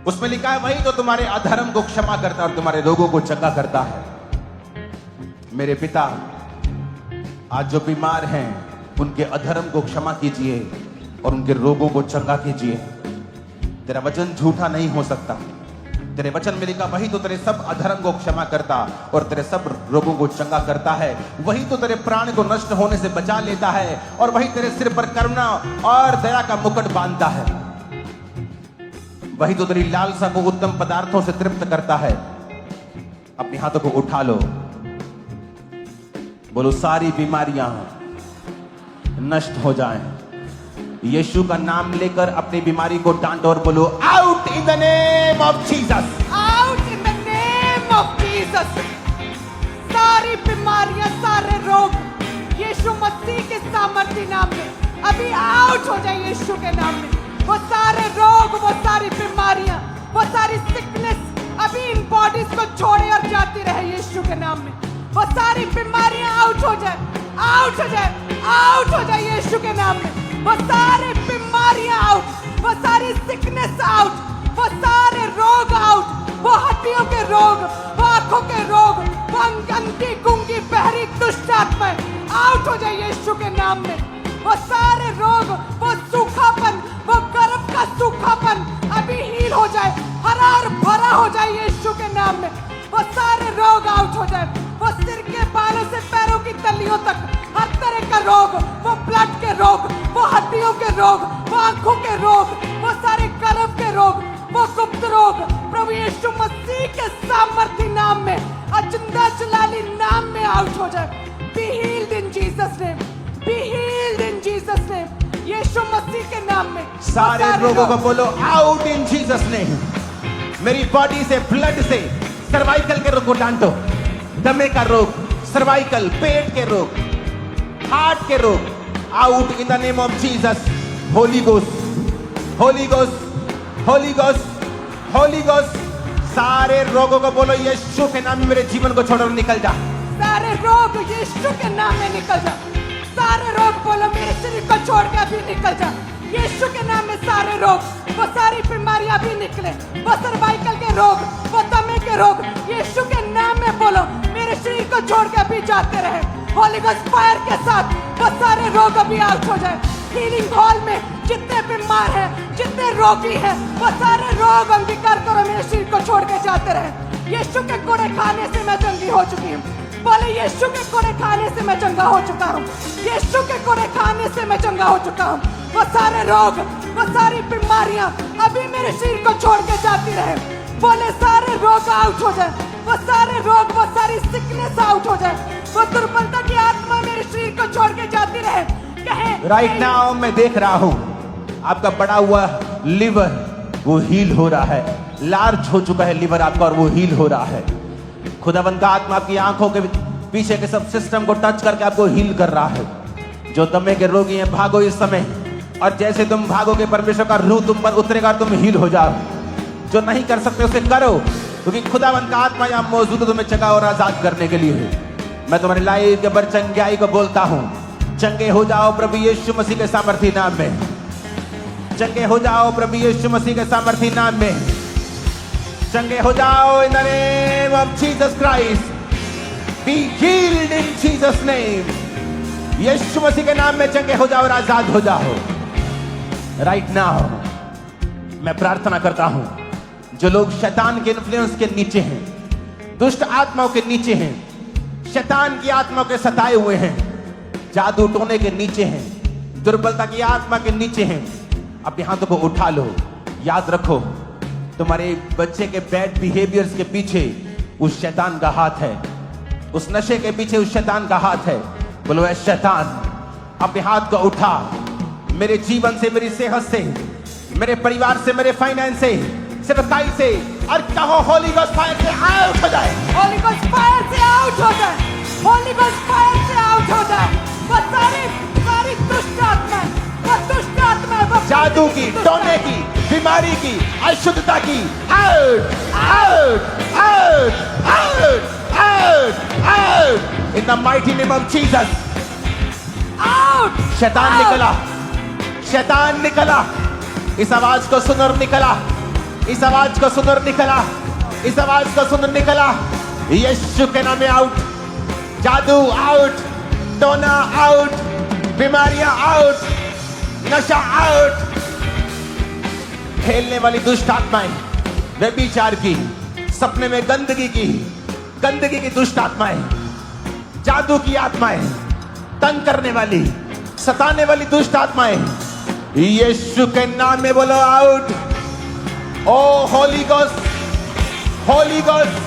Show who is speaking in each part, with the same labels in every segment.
Speaker 1: उसमें लिखा है वही तो तुम्हारे अधर्म को क्षमा करता है और तुम्हारे रोगों को चंगा करता है। मेरे पिता, आज जो बीमार हैं उनके अधर्म को क्षमा कीजिए और उनके रोगों को चंगा कीजिए। तेरा वचन झूठा नहीं हो सकता। तेरे वचन में लिखा वही तो तेरे सब अधर्म को क्षमा करता और तेरे सब रोगों को चंगा करता है। वही तो तेरे प्राण को नष्ट होने से बचा लेता है और वही तेरे सिर पर करुणा और दया का मुकुट बांधता है। वही तो तेरी लालसा को उत्तम पदार्थों से तृप्त करता है। अपने हाथों को उठा लो, बोलो सारी बीमारियां नष्ट हो जाएं। यीशु का नाम लेकर अपनी बीमारी को डांटो और बोलो out in the name of Jesus,
Speaker 2: out in the name of Jesus. सारी बीमारियां, सारे रोग यीशु मसीह के सामर्थी नाम में अभी आउट हो जाए। यीशु के नाम में वो सारे रोग, वो सारी बीमारियां, वो सारी सिकनेस अभी इन बॉडीज को छोड़े और जाती रहे यीशु के नाम में। वो सारी बीमारियां आउट हो जाए, आउट हो जाए, आउट हो जाए यीशु के नाम में। वो सारी बीमारियां आउट, वो सारी सिकनेस आउट, वो सारे रोग आउट, वो हड्डियों के रोग, वो आंखों के रोग, वो अंधी गूंगी बहरी दुष्ट आत्माएं आउट हो जाए यीशु के नाम में। वो सारे रोग, वो सूखापन, वो गर्भ का सूखापन अभी हील हो जाए, हरा और भरा हो जाए यीशु के नाम में। वो सारे रोग आउट हो जाए। वो सिर के बालों से पैरों की तलियों तक हर तरह का रोग, वो ब्लड के रोग, वो हड्डियों के रोग, वो आंखों के रोग, वो सारे गर्भ के रोग, वो गुप्त रोग प्रभु यीशु मसीह के सामर्थी नाम में, अजिंदा जलाली नाम में आउट हो जाए। Be healed in Jesus name, be healed in Jesus name. यीशु मसीह के नाम में
Speaker 1: सारे रोगों को बोलो आउट इन जीसस नेम। मेरी बॉडी से, ब्लड से, सर्वाइकल के रोग को डांटो। दमे का रोग, सर्वाइकल, पेट के रोग, हार्ट के रोग out in the name of Jesus. Holi ghost, holy ghost, holy ghost, holy ghost. सारे रोगों को बोलो यीशु के नाम में मेरे जीवन को छोड़कर निकल जा।
Speaker 2: सारे रोग यीशु के नाम में निकल जा। सारे रोग बोलो मेरे शरीर को छोड़ के अभी निकल जा यीशु के नाम में। सारे रोग, वो सारी बीमारियां भी निकले, वो सर्वाइकल के रोग, वो दमे के रोग यीशु के नाम में बोलो मेरे शरीर को छोड़ के अभी जाते रहे। होली गोस्ट फायर के साथ वो सारे रोग अभी आउट हो जाए। हीलिंग हॉल में जितने बीमार हैं, जितने रोगी हैं, वो सारे रोग अंगीकार करो मेरे शरीर को छोड़ के जाते रहे। यीशु के कोड़े खाने से मैं चंगी हो चुकी हूँ। बोले यीशु के कोड़े खाने से मैं चंगा हो चुका हूँ। यीशु के कोड़े खाने से मैं चंगा हो चुका हूँ। वो सारे रोग, वो सारी बीमारियां अभी मेरे शरीर को छोड़ के जाती रहे। बोले सारे रोग आउट हो जाए, वो सारे रोग, वो सारी सिकनेस आउट हो जाए। वो दुर्बलता की आत्मा मेरे शरीर को छोड़ के जाती रहे। कहे
Speaker 1: राइट नाउ मैं देख रहा हूं आपका बड़ा हुआ लिवर वो हील हो रहा है। लार्ज हो चुका है लिवर आपका और वो हील हो रहा है। खुदावंद का आत्मा आपकी आंखों के पीछे के सब सिस्टम को टच करके आपको हील कर रहा है। जो दमे के रोगी हैं भागो इस समय, और जैसे तुम भागोगे परमेश्वर का रूह तुम पर उतरेगा और तुम हील हो जाओ। जो नहीं कर सकते उसे करो, क्योंकि खुदावंद का आत्मा यहाँ मौजूद है तुम्हें चंगा और आजाद करने के लिए। मैं तुम्हारी लाइफ के पर चंगाई को बोलता हूँ, चंगे हो जाओ प्रभु यीशु मसीह के सामर्थी नाम में। चंगे हो जाओ प्रभु यीशु मसीह के सामर्थी नाम में। चंगे हो जाओ in the name of Jesus Christ. Be healed in Jesus name. यीशु मसीह के नाम में चंगे हो जाओ और आजाद हो जाओ। राइट नाउ मैं प्रार्थना करता हूं, जो लोग शैतान के इन्फ्लुएंस के नीचे हैं, दुष्ट आत्माओं के नीचे हैं, शैतान की आत्मा के सताए हुए हैं, जादू टोने के नीचे हैं, दुर्बलता की आत्मा के नीचे हैं, अपने हाथों को उठा लो। याद रखो तुम्हारे बच्चे के बैड बिहेवियर्स के पीछे उस शैतान का हाथ है, उस नशे के पीछे उस शैतान का हाथ है। बोलो ऐ शैतान, अपने हाथ को उठा मेरे जीवन से, मेरी सेहत से, मेरे परिवार से, मेरे फाइनेंस से, सेवकाई से, और कहो होली गोस्ट फायर से आउट हो जाए।
Speaker 2: होली गोस्ट फायर से आउट हो जाए। होली गोस्ट फायर से आउट हो जाए। वो सारी दुष्ट आत्मा, वो दुष्ट आत्मा, वो
Speaker 1: जादू की, टोने की, बीमारी की, अशुद्धता की, out out out out out out in the mighty name of Jesus.
Speaker 2: Out.
Speaker 1: शैतान निकला, शैतान निकला। इस आवाज को सुन और निकला। इस आवाज को सुंदर निकला, इस आवाज को सुंदर निकला। यीशु के नाम में आउट, जादू आउट, टोना आउट, बीमारियां आउट, नशा आउट, खेलने वाली दुष्ट आत्माएं, व्यभिचार की, सपने में गंदगी की दुष्ट आत्माएं, जादू की आत्माएं, तंग करने वाली, सताने वाली दुष्ट आत्माएं, यीशु के नाम में बोलो out. O holy ghost, holy ghost,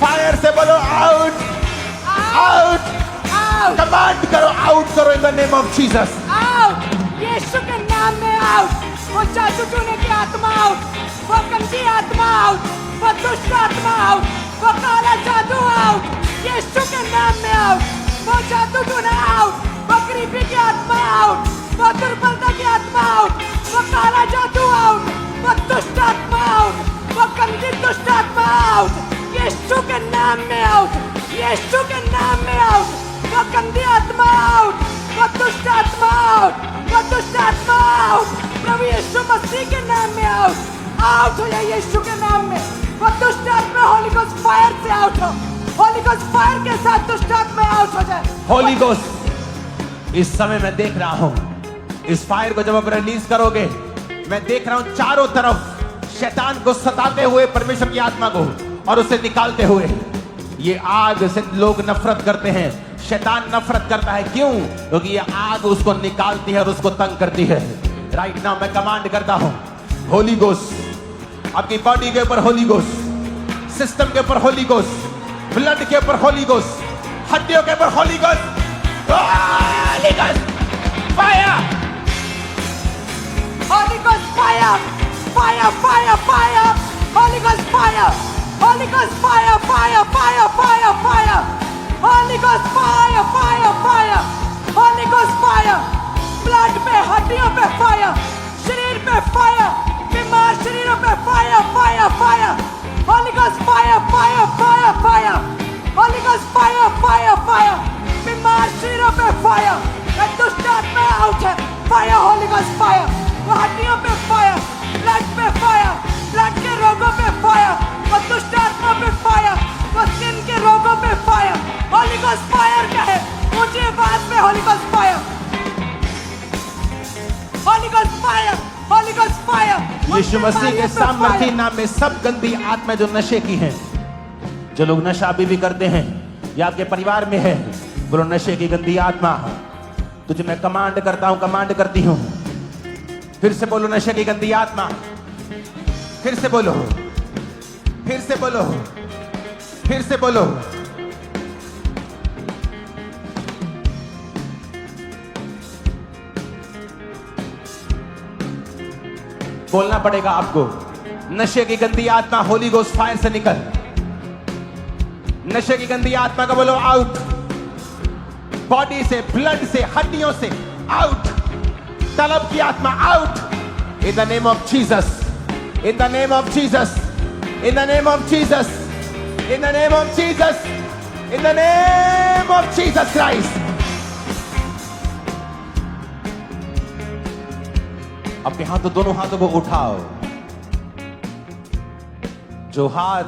Speaker 1: fire से बोलो आउट, आउट,
Speaker 2: आउट,
Speaker 1: कमांड करो, आउट करो in the name of Jesus.
Speaker 2: Out, यीशु के नाम में आउट। वो जादू टूने की आत्मा आउट, वो गंदी आत्मा आउट, वो दुष्ट आत्मा आउट, वो काला जादू आउट, यीशु के नाम में आउट। वो जादू टूना आउट, वो गरीबी की आत्मा आउट, वो दुर्बलता की आत्मा आउट, वो काला जादू आउट, वो दुष्ट आत्मा आउट, वो गंदी दुष्ट आत्मा आउट, यीशु के नाम में आउट, यीशु के नाम में आउट। वो गंदी आत्मा आउट, वो दुष्ट आत्मा आउट, वो दुष्ट आत्मा आउट, प्रभु यीशु मसीह के नाम में आउट, आउट हो जाए यीशु के नाम में। वो दुष्ट आत्मा होली गोस्ट फायर से आउट हो, होली गोस्ट फायर के साथ दुष्ट आत्मा आउट हो जाए।
Speaker 1: होली गोस्ट, इस समय मैं देख रहा हूं, इस फायर को जब आप रिलीज करोगे, मैं देख रहा हूं चारों तरफ शैतान को सताते हुए परमेश्वर की आत्मा को और उसे निकालते हुए। ये आग से लोग नफरत करते हैं, शैतान नफरत करता है, क्यों? क्योंकि ये आग उसको निकालती है और उसको तंग करती है। राइट नाउ मैं कमांड करता हूं, होली गोस्ट, आपकी बॉडी के ऊपर होली गोस्ट, सिस्टम के ऊपर होली गोस्ट, ब्लड के ऊपर होली गोस्ट, हड्डियों के ऊपर Holi ghost, holy ghost fire,
Speaker 2: holy ghost fire, fire, fire, fire, holy ghost fire, holy ghost fire, fire, fire, fire, fire, holy ghost fire, fire, fire, holy ghost fire, blood पे, हड्डियों पे fire, शरीर पे fire, बीमार शरीरों पे fire, fire, fire, holy ghost fire, fire, fire, fire, holy ghost fire, fire, fire, बीमार शरीरों पे फायर, दुष्ट आत्मा आउट है, फायर, होली गोस्ट फायर, वो हड्डियों पे फायर, ब्लड पे फायर, ब्लड के रोगों पे फायर, वो दुष्ट आत्मा पे फायर, वो स्किन के रोगों पे फायर, होली गोस्ट फायर क्या है? ऊंची आवाज में holy ghost fire, holy ghost fire, holy ghost fire.
Speaker 1: यीशु मसीह के सामर्थी नाम में सब गंदी आत्मा जो नशे की हैं, जो लोग नशा अभी भी करते हैं या आपके परिवार में है, बोलो नशे की गंदी आत्मा, तुझे मैं कमांड करता हूं, कमांड करती हूं। फिर से बोलो नशे की गंदी आत्मा, फिर से बोलो, फिर से बोलो, फिर से बोलो। बोलना पड़ेगा आपको, नशे की गंदी आत्मा होली गोस्ट फायर से निकल, नशे की गंदी आत्मा का बोलो आउट, बॉडी से, ब्लड से, हड्डियों से आउट, तलब की आत्मा out, in the name of Jesus, in the name of Jesus, in the name of Jesus, in the name of Jesus, in the name of Jesus Christ. अपने हाथों, दोनों हाथों को उठाओ। जो हाथ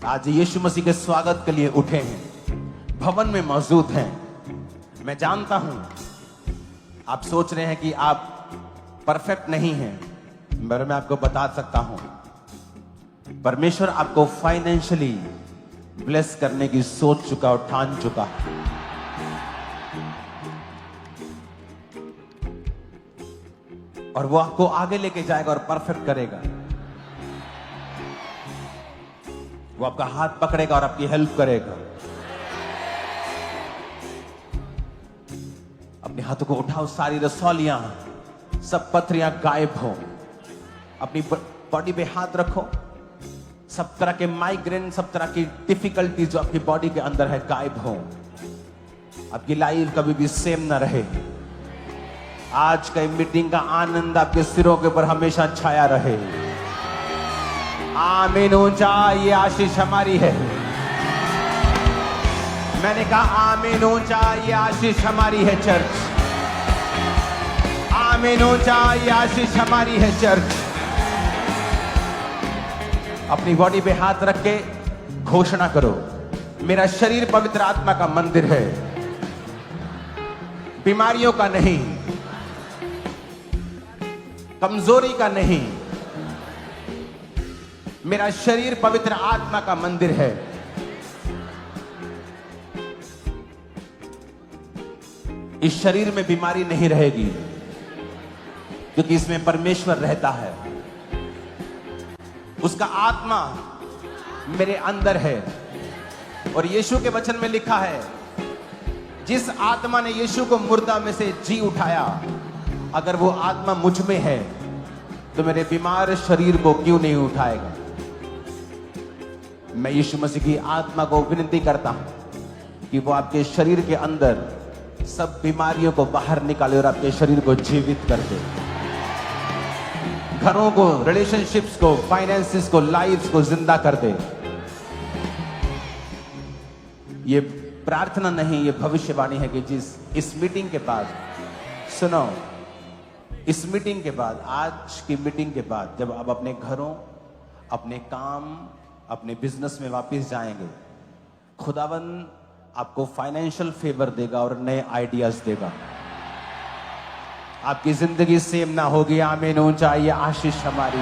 Speaker 1: आज यीशु मसीह के स्वागत के लिए उठे हैं, भवन में मौजूद हैं, मैं जानता हूं आप सोच रहे हैं कि आप परफेक्ट नहीं हैं, मगर मैं आपको बता सकता हूं, परमेश्वर आपको फाइनेंशियली ब्लेस करने की सोच चुका और ठान चुका है। और वो आपको आगे लेके जाएगा और परफेक्ट करेगा। वो आपका हाथ पकड़ेगा और आपकी हेल्प करेगा। अपने हाथों को उठाओ, सारी रसौलियां, सब पथरियां गायब हो। अपनी बॉडी पे हाथ रखो, सब तरह के माइग्रेन, सब तरह की डिफिकल्टीज जो आपकी बॉडी के अंदर है गायब हो। आपकी लाइफ कभी भी सेम ना रहे। आज का मीटिंग का आनंद आपके सिरों के ऊपर हमेशा छाया रहे। आमीन। ऊंचा, ये आशीष हमारी है। मैंने कहा आमीन ऊंचा, ये आशीष हमारी है चर्च। आमीन ऊंचा, ये आशीष हमारी है चर्च। अपनी बॉडी पे हाथ रख के घोषणा करो, मेरा शरीर पवित्र आत्मा का मंदिर है, बीमारियों का नहीं, कमजोरी का नहीं, मेरा शरीर पवित्र आत्मा का मंदिर है। इस शरीर में बीमारी नहीं रहेगी क्योंकि इसमें परमेश्वर रहता है, उसका आत्मा मेरे अंदर है। और यीशु के वचन में लिखा है, जिस आत्मा ने यीशु को मुर्दा में से जी उठाया, अगर वो आत्मा मुझ में है तो मेरे बीमार शरीर को क्यों नहीं उठाएगा। मैं यीशु मसीह की आत्मा को विनती करता हूं कि वो आपके शरीर के अंदर सब बीमारियों को बाहर निकाले और आपके शरीर को जीवित कर दे, घरों को, रिलेशनशिप्स को, फाइनेंसेस को, लाइफ्स को जिंदा कर दे। ये प्रार्थना नहीं, ये भविष्यवाणी है कि इस मीटिंग के बाद, सुनो, इस मीटिंग के बाद, आज की मीटिंग के बाद, जब आप अपने घरों, अपने काम, अपने बिजनेस में वापस जाएंगे, खुदावन आपको फाइनेंशियल फेवर देगा और नए आइडियाज देगा। आपकी जिंदगी सेम ना होगी। आमीन। ऊंचाई आशीष हमारी।